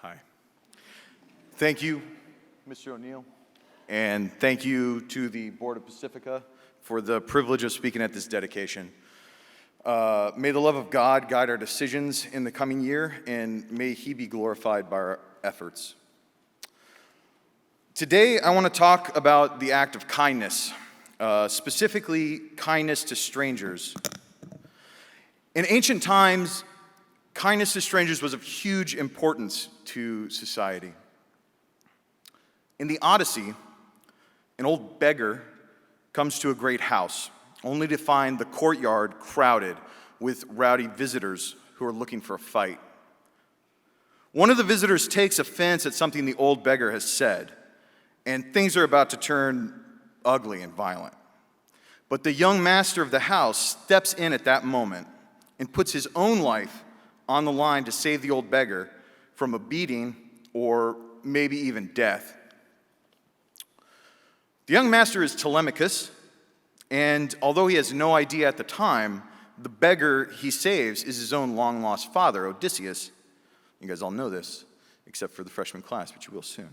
Hi. Thank you, Mr. O'Neill, and thank you to the Board of Pacifica for the privilege of speaking at this dedication. May the love of God guide our decisions in the coming year, and may He be glorified by our efforts. Today, I want to talk about the act of kindness, specifically kindness to strangers. In ancient times, kindness to strangers was of huge importance to society. In the Odyssey, an old beggar comes to a great house, only to find the courtyard crowded with rowdy visitors who are looking for a fight. One of the visitors takes offense at something the old beggar has said, and things are about to turn ugly and violent. But the young master of the house steps in at that moment and puts his own life on the line to save the old beggar from a beating or maybe even death. The young master is Telemachus, and although he has no idea at the time, the beggar he saves is his own long-lost father, Odysseus. You guys all know this, except for the freshman class, but you will soon.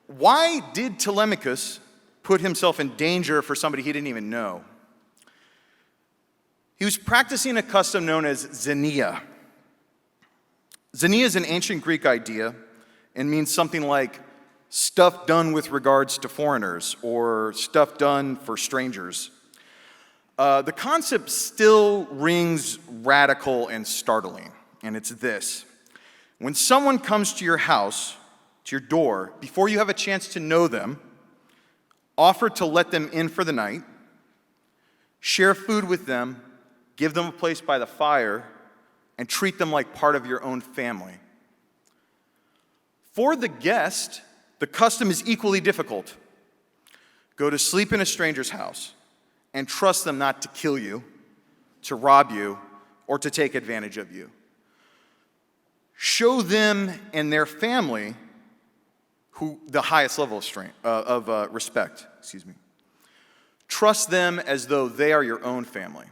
Why did Telemachus put himself in danger for somebody he didn't even know? He was practicing a custom known as xenia. Xenia is an ancient Greek idea and means something like stuff done with regards to foreigners or stuff done for strangers. The concept still rings radical and startling, and it's this. When someone comes to your house, to your door, before you have a chance to know them, offer to let them in for the night, share food with them, give them a place by the fire, and treat them like part of your own family. For the guest, the custom is equally difficult. Go to sleep in a stranger's house and trust them not to kill you, to rob you, or to take advantage of you. Show them and their family the highest level of respect. Trust them as though they are your own family.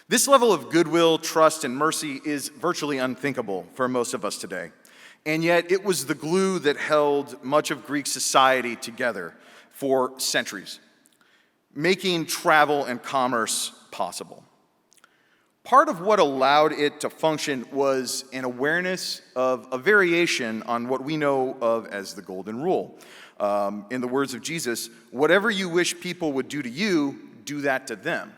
This level of goodwill, trust, and mercy is virtually unthinkable for most of us today. And yet it was the glue that held much of Greek society together for centuries, making travel and commerce possible. Part of what allowed it to function was an awareness of a variation on what we know of as the Golden Rule. In the words of Jesus, whatever you wish people would do to you, do that to them.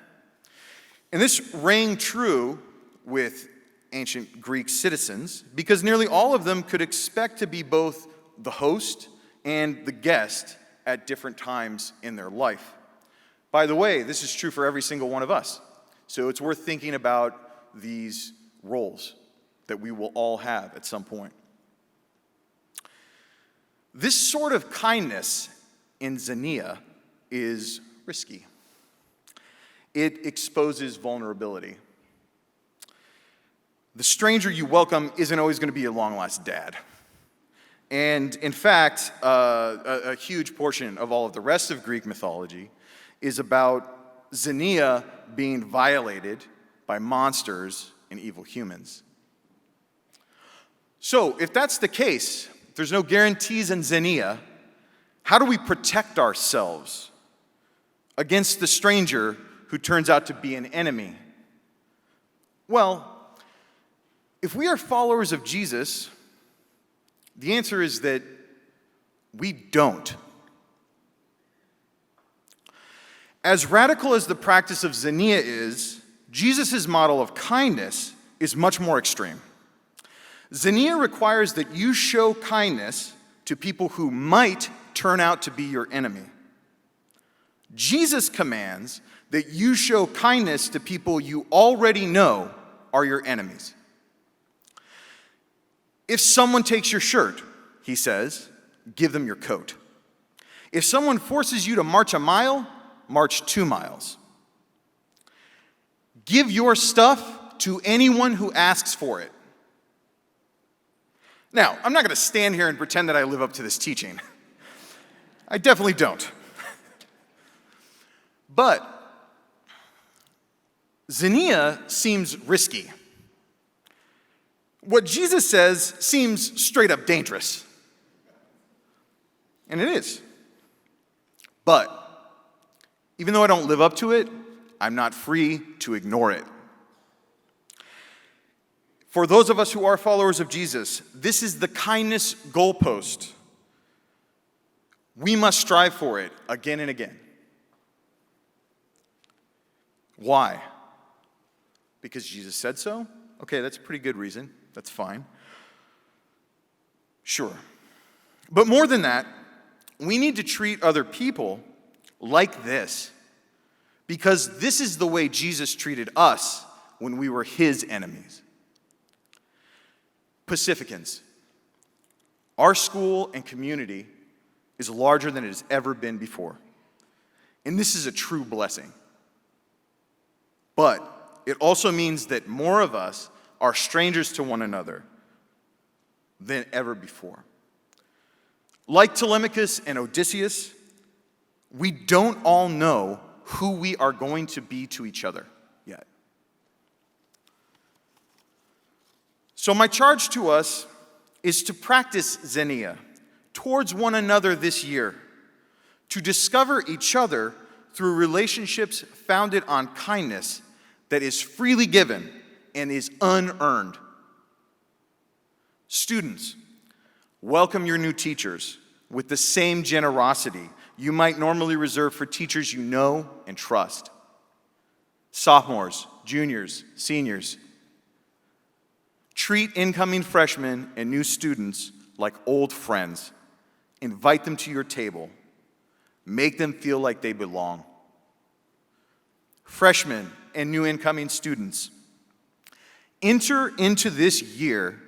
And this rang true with ancient Greek citizens because nearly all of them could expect to be both the host and the guest at different times in their life. By the way, this is true for every single one of us. So it's worth thinking about these roles that we will all have at some point. This sort of kindness in xenia is risky. It exposes vulnerability. The stranger you welcome isn't always going to be your long-lost dad. And in fact, a huge portion of all of the rest of Greek mythology is about xenia being violated by monsters and evil humans. So, if that's the case, if there's no guarantees in xenia, how do we protect ourselves against the stranger who turns out to be an enemy? Well, if we are followers of Jesus, the answer is that we don't. As radical as the practice of xenia is, Jesus' model of kindness is much more extreme. Xenia requires that you show kindness to people who might turn out to be your enemy. Jesus commands that you show kindness to people you already know are your enemies. If someone takes your shirt, he says, give them your coat. If someone forces you to march a mile, march 2 miles. Give your stuff to anyone who asks for it. Now, I'm not going to stand here and pretend that I live up to this teaching. I definitely don't. But xenia seems risky. what Jesus says seems straight up dangerous. And it is. But even though I don't live up to it, I'm not free to ignore it. For those of us who are followers of Jesus, this is the kindness goalpost. We must strive for it again and again. Why? Because Jesus said so? Okay, that's a pretty good reason. That's fine. Sure. But more than that, we need to treat other people like this, because this is the way Jesus treated us when we were his enemies. Pacificans, our school and community is larger than it has ever been before. And this is a true blessing. But it also means that more of us are strangers to one another than ever before. Like Telemachus and Odysseus, we don't all know who we are going to be to each other yet. So my charge to us is to practice xenia towards one another this year, to discover each other through relationships founded on kindness that is freely given and is unearned. Students, welcome your new teachers with the same generosity you might normally reserve for teachers you know and trust. Sophomores, juniors, seniors, treat incoming freshmen and new students like old friends. Invite them to your table. Make them feel like they belong. Freshmen and new incoming students, enter into this year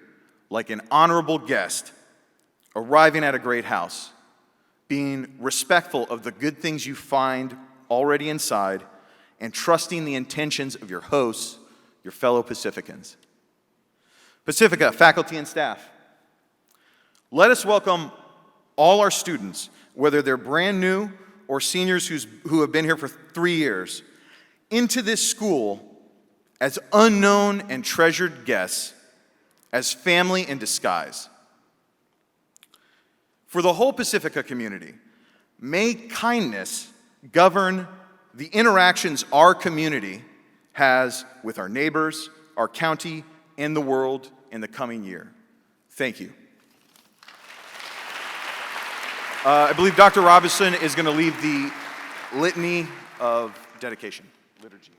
like an honorable guest, arriving at a great house, being respectful of the good things you find already inside, and trusting the intentions of your hosts, your fellow Pacificans. Pacifica, faculty and staff, let us welcome all our students, whether they're brand new or seniors who have been here for 3 years, into this school as unknown and treasured guests, as family in disguise. For the whole Pacifica community, may kindness govern the interactions our community has with our neighbors, our county, and the world in the coming year. Thank you. I believe Dr. Robinson is going to lead the litany of dedication, liturgy.